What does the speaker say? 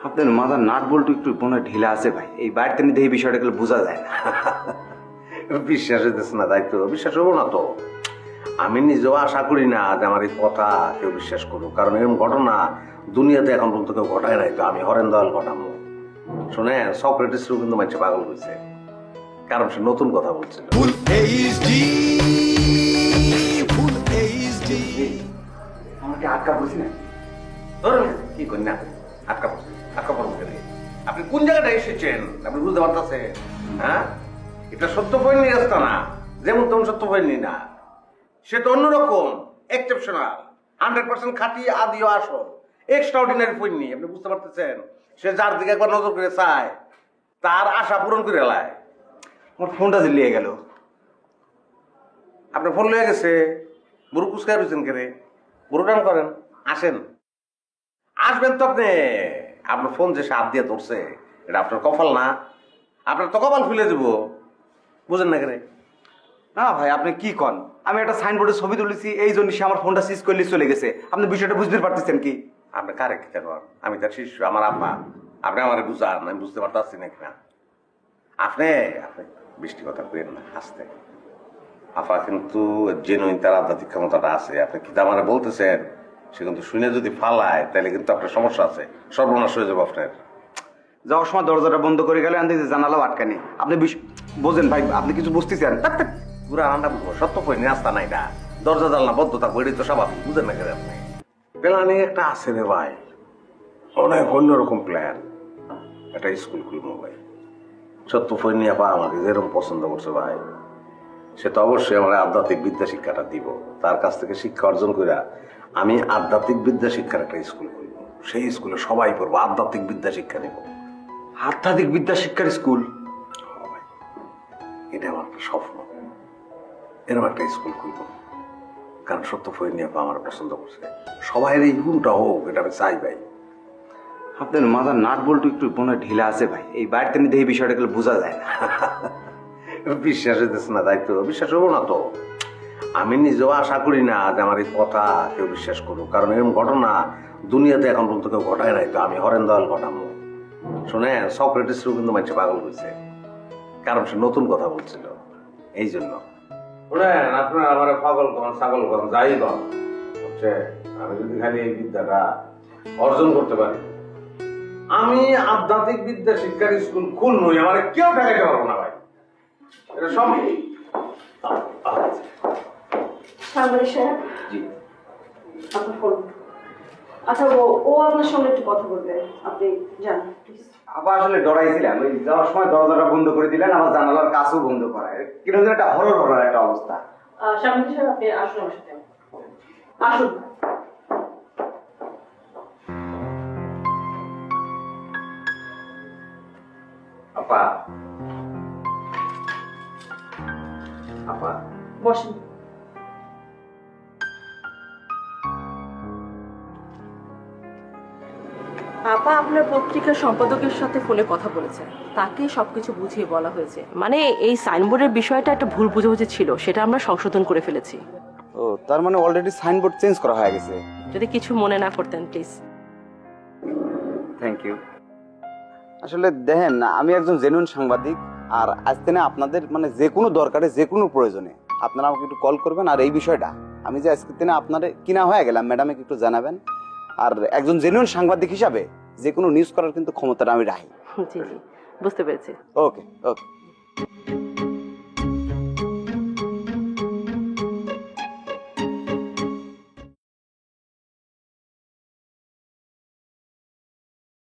আপনার মাথার নাট বল্টু একটু মনে হয় ঢিলা আছে ভাই। এই বাড়িতে নিতে এই বিষয়টা গেলে বোঝা যায় না। বিশ্বাস হইতেছে না, তাই তো বিশ্বাস হবো না তো। আমি নিজেও আশা করি না যে আমার এই কথা কেউ বিশ্বাস করুক, কারণ এরকম ঘটনা দুনিয়াতে এখন পর্যন্ত কেউ ঘটায় নাই। তো আমি হরেন দয়াল ঘটাবো। শুনে সক্রেটিসও কিন্তু মানুষ পাগল হয়েছে, কারণ সে নতুন কথা বলছিল। আমাকে আটকা পড়ছি না, ধরুন কি করি না, আটকা পড়ছে, আটকা পড়বো কেন? আপনি কোন জায়গাটা এসেছেন আপনি বুঝতে পারতেছেন? হ্যাঁ, এটা সত্য ফয়নি রাস্তা না, যেমন তেমন সত্য ফয়নি না। সে তো অন্যরকম, এক্সেপশনাল, 100% খাঁটি, আদি ও আসল, এক্সট্রাঅর্ডিনারি ফয়নি। আপনি বুঝতে পারতেছেন? সে যার দিকে একবার নজর করে চায় তার আশা পূরণ করে লায়। আমার ফোনটা দিলিয়ে গেল। আপনার ফোন লয়ে গেছে, বুড়ো কুচকায় রয়েছেন কে রে? বুড়ো টান করেন, আসেন, আসবেন তো আপনি। আপনার ফোন যে হাত দিয়ে ধরছে এটা আপনার কপাল না? আপনার তো কপাল খুলে দেবো, বুঝেন না কে রে? না ভাই, আপনি কি কন? আমি একটা সাইনবোর্ডে ছবি তুলেছি, এই জন্য সে আমার ফোনটা সিজ করলে চলে গেছে। আপনি বিষয়টা বুঝতে পারতেছেন কি? আপনি কারে কি করেন? আমি তার শিষ্য, আমার আব্বা। আপনি আমার বুঝান, আমি বুঝতে পারতেছি না কিনা। আপনি আপনি বৃষ্টি কথা কইেন না, আসতে। আপা কিন্তু জেনুইন, তার আধ্যাত্মিক ক্ষমতাটা আছে। আপনি কি আমার বলতেছেন, সে কিন্তু শুনে যদি ফালায় তাহলে কিন্তু আপনার সমস্যা আছে, সর্বনাশ হয়ে যাবে আপনার। যাওয়ার সময় দরজাটা বন্ধ করে গেলে আমি জানালাও আটকানি। আপনি বোঝেন ভাই, আপনি কিছু বুঝতেছেন? পুরা আন্ডা বুঝবো, সত্য কই রাস্তা নাই না, দরজা জানলা বদ্ধ থাকবো, এটাই তো স্বাভাবিক, বুঝেন না কেন আপনি? প্ল্যানিং একটা আছে রে ভাই, অনেক অন্যরকম প্ল্যান। একটা স্কুল খুলবো ভাই, সত্য ফৈনি আপা আমাকে যেরকম পছন্দ করছে ভাই, সে তো অবশ্যই আমার আধ্যাত্মিক বিদ্যা শিক্ষাটা দিব। তার কাছ থেকে শিক্ষা অর্জন করে আমি আধ্যাত্মিক বিদ্যা শিক্ষার একটা স্কুল খুলবো। সেই স্কুলে সবাই পড়বো, আধ্যাত্মিক বিদ্যা শিক্ষা নেব। আধ্যাত্মিক বিদ্যা শিক্ষার স্কুল? এটা আমার একটা স্বপ্ন, এরকম একটা স্কুল খুলবো। কারণ সত্য ফৈনি আপা আমার পছন্দ করছে, সবাই এই গুণটা হোক, এটা আমি চাই ভাই। আপনার মাথার নাট বল্টু একটু মনে হয় ঢিলা আছে ভাই। এই বাড়িতে নিতে এই বিষয়টা গেলে বোঝা যায় না। বিশ্বাস হইতেছে না, তাই তো বিশ্বাস হবো না তো। আমি নিজেও আশা করি না যে আমার এই কথা কেউ বিশ্বাস করুক, কারণ এরকম ঘটনা দুনিয়াতে এখন পর্যন্ত কেউ ঘটায় নাই। তো আমি হরেন দয়াল ঘটাবো। শুনে সক্রেটিসও কিন্তু মানুষ পাগল হয়েছে, কারণ সে নতুন কথা বলছিল, এই জন্য। শুনেন, আপনার আমার পাগল কন, ছাগল কন, যাই কন, হচ্ছে আমি যদি খালি এই বিদ্যাটা অর্জন করতে পারি, আমি আধ্যাত্মিক বিদ্যা শিক্ষার স্কুল খুলবই, আমার কেউ ঠেকাইতে পারবো না ভাই। এটা সম্ভব। জি। আপনার ফোন। আচ্ছা, ও আপনার সঙ্গে একটু কথা বলবে, আপনি যান প্লিজ। আবার আসলে ডরাইছিলাম, ওই যাওয়ার সময় দরজাটা বন্ধ করে দিলেন, আমার জানালার কাছেও বন্ধ করা, কিরকম যেন একটা হরর একটা অবস্থা। সামনে সাহেব, আপনি আসুন আমার সাথে, আসুন। আপা, আপা বসেন। আপা আপনার পত্রিকার সম্পাদকের সাথে ফোনে কথা বলেছে, তাকে সবকিছু বুঝিয়ে বলা হয়েছে। মানে এই সাইনবোর্ডের বিষয়টা একটা ভুল বুঝাবুঝি ছিল, সেটা আমরা সংশোধন করে ফেলেছি। ও, তার মানে অলরেডি সাইনবোর্ড চেঞ্জ করা হয়ে গেছে। যদি কিছু মনে না করতেন প্লিজ। Thank you. আসলে দেখেন, আমি একজন জেনুইন সাংবাদিক, আর আজকে না আপনাদের মানে যে কোনো দরকারে, যে কোনো প্রয়োজনে আপনারা আমাকে একটু কল করবেন। আর এই বিষয়টা আমি যে আজকে দিনে আপনাদের কিনা হয়ে গেলাম, ম্যাডামকে একটু জানাবেন। আর একজন জেনুইন সাংবাদিক হিসাবে যে কোনো নিউজ করার কিন্তু ক্ষমতাটা আমি রাখি। জি জি, বুঝতে পেরেছি। ওকে ওকে।